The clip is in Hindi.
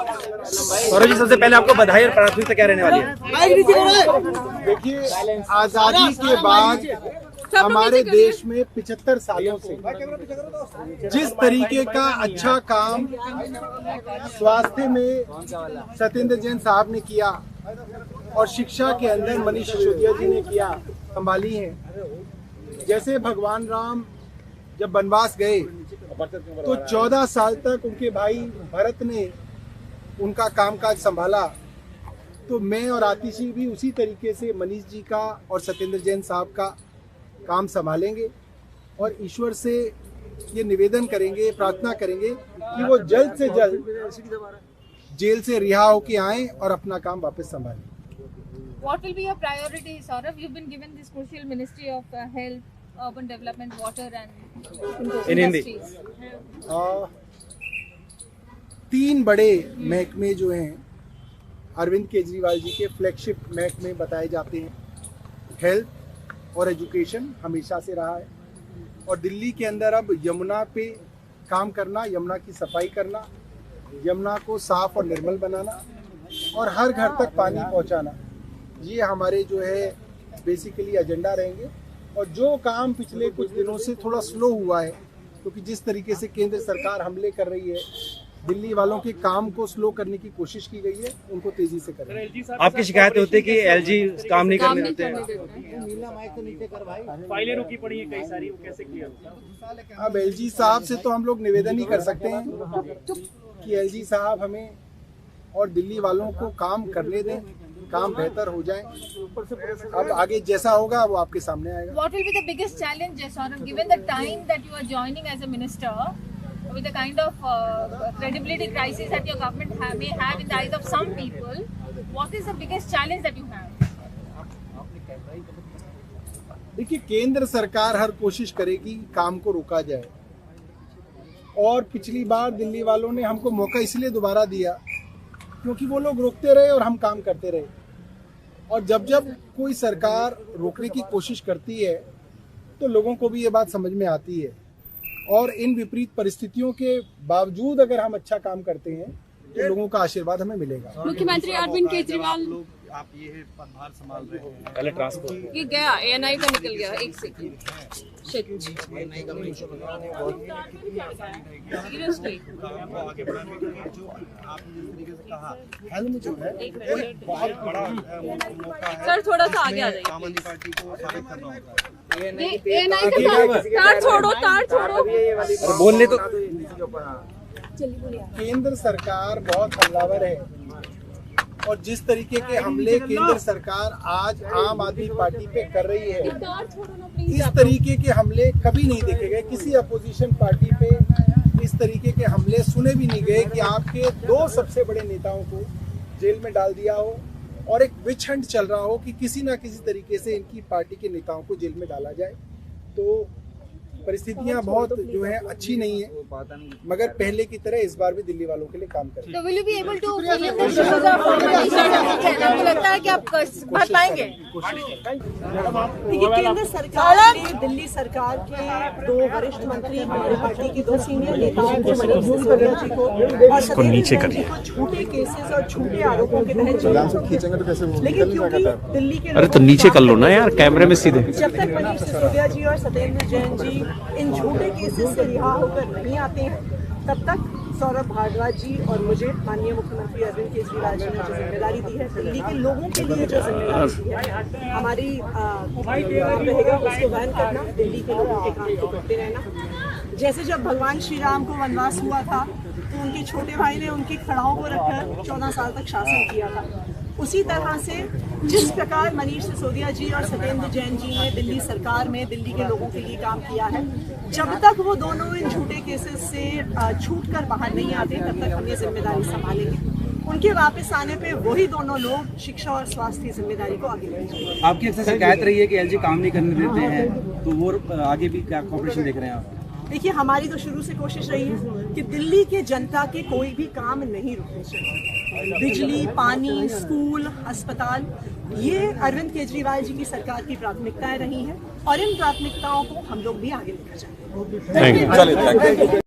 सौरभ जी, सबसे पहले आपको बधाई और प्राथमिकता क्या रहने वाली है? देखिए, आजादी के बाद हमारे देश में 75 सालों से जिस तरीके का अच्छा काम स्वास्थ्य में सत्येंद्र जैन साहब ने किया और शिक्षा के अंदर मनीष सिसोदिया जी ने किया, संभाली है। जैसे भगवान राम जब वनवास गए तो 14 साल तक उनके भाई भरत ने उनका कामकाज संभाला, तो मैं और आतिशी भी उसी तरीके से मनीष जी का और सत्येंद्र जैन साहब का काम संभालेंगे और ईश्वर से ये निवेदन करेंगे, प्रार्थना करेंगे कि वो जल्द से जल्द जेल से रिहा होके आएं और अपना काम वापस संभालें। What will be your priority, Saurabh? You've been given this crucial Ministry of Health, Urban Development, Water and In Hindi. Industries. 3 बड़े महकमे जो हैं अरविंद केजरीवाल जी के फ्लैगशिप महकमे बताए जाते हैं। हेल्थ और एजुकेशन हमेशा से रहा है और दिल्ली के अंदर अब यमुना पे काम करना, यमुना की सफाई करना, यमुना को साफ और निर्मल बनाना और हर घर तक पानी पहुंचाना, ये हमारे जो है बेसिकली एजेंडा रहेंगे। और जो काम पिछले कुछ दिनों से थोड़ा स्लो हुआ है, क्योंकि जिस तरीके से केंद्र सरकार हमले कर रही है, दिल्ली वालों के काम को स्लो करने की कोशिश की गई है, उनको तेजी से करें। आपकी शिकायतें होती है कि एलजी काम नहीं करने देते हैं। फाइलें रुकी पड़ी हैं कई सारी, वो कैसे क्लियर? अब एलजी साहब से तो हम लोग निवेदन ही कर सकते हैं कि एलजी साहब हमें और दिल्ली वालों को काम करने दें, काम बेहतर हो जाए। अब आगे जैसा होगा वो आपके सामने आएगा। What will be the biggest challenge, Saurabh, given the time that you are joining as a minister, with the kind of credibility crisis that your government may have in the eyes of some people? What is the biggest challenge that you have? देखिए, केंद्र सरकार हर कोशिश करेगी काम को रोका जाए और पिछली बार दिल्ली वालों ने हमको मौका इसलिए दोबारा दिया क्योंकि वो लोग रोकते रहे और हम काम करते रहे। और जब जब कोई सरकार रोकने की कोशिश करती है तो लोगों को भी ये बात समझ में आती है और इन विपरीत परिस्थितियों के बावजूद अगर हम अच्छा काम करते हैं तो लोगों का आशीर्वाद हमें मिलेगा। मुख्यमंत्री अरविंद केजरीवाल आप ये पदभार संभाल रहे हैं, पहले ट्रांसपोर्ट ये गया एएनआई का निकल गया, एक सेकंड सीरियसली आगे बढ़ाने के लिए जो आपने जिस तरीके से कहा, हेल्थ जो है वो एक बहुत बड़ा मौका है। सर थोड़ा सा आगे आ जाइए। आम आदमी पार्टी को साबित करना होता है। एएनआई के तार छोड़ो बोलने तो केंद्र सरकार बहुत हमलावर है और जिस तरीके के हमले केंद्र सरकार आज आम आदमी पार्टी पे कर रही है, इस तरीके के हमले कभी नहीं देखे गए किसी अपोजिशन पार्टी पे। इस तरीके के हमले सुने भी नहीं गए कि आपके 2 सबसे बड़े नेताओं को जेल में डाल दिया हो और एक विच हंट चल रहा हो कि किसी ना किसी तरीके से इनकी पार्टी के नेताओं को जेल में डाला जाए। तो परिस्थितियां बहुत जो है अच्छी नहीं है, मगर पहले की तरह इस बार भी दिल्ली वालों के लिए काम करें। So will you be able to fill in the shoes of आपको लगता है कि आप भर पाएंगे? देखिए, केंद्र सरकार ने दिल्ली सरकार के 2 वरिष्ठ मंत्री, हमारी पार्टी के 2 सीनियर नेताओं को, मनीष सिसोदिया जी को और सत्येंद्र जैन जी को झूठे केसेस और झूठे आरोपों के तहत जेल। लेकिन क्योंकि दिल्ली के अरे तो नीचे कर लो ना यार, कैमरे में सीधे। जब तक मनीष सिसोदिया जी और सत्येंद्र जैन जी इन झूठे केसेस से रिहा होकर नहीं आते हैं, तब तक सौरभ भारद्वाज जी और मुझे माननीय मुख्यमंत्री अरविंद केजरीवाल जी ने जो जिम्मेदारी दी है, दिल्ली के लोगों के लिए जो जिम्मेदारी दी है, हमारी काम रहेगा उसको वहन करना, दिल्ली के लोगों के काम को करते रहना। जैसे जब भगवान श्री राम को वनवास हुआ था तो उनके छोटे भाई ने उनकी खड़ाओं को रखकर 14 साल तक शासन किया था, उसी तरह से जिस प्रकार मनीष सिसोदिया जी और सत्येंद्र जैन जी ने दिल्ली सरकार में दिल्ली के लोगों के लिए काम किया है, जब तक वो दोनों इन झूठे केसेस से छूट कर बाहर नहीं आते तब तक हम ये जिम्मेदारी संभालेंगे। उनके वापस आने पे वही दोनों लोग शिक्षा और स्वास्थ्य की जिम्मेदारी को आगे ले जाएंगे। आपकी अक्सर शिकायत रही है कि एलजी काम नहीं करने देते हैं, तो वो आगे भी क्या कॉपरेशन देख रहे हैं आप? देखिए, हमारी तो शुरू से कोशिश रही है कि दिल्ली के जनता के कोई भी काम नहीं रुकने चाहिए। बिजली, पानी, स्कूल, अस्पताल, ये अरविंद केजरीवाल जी की सरकार की प्राथमिकताएं रही हैं और इन प्राथमिकताओं को हम लोग भी आगे लेकर जाएंगे। Thank you.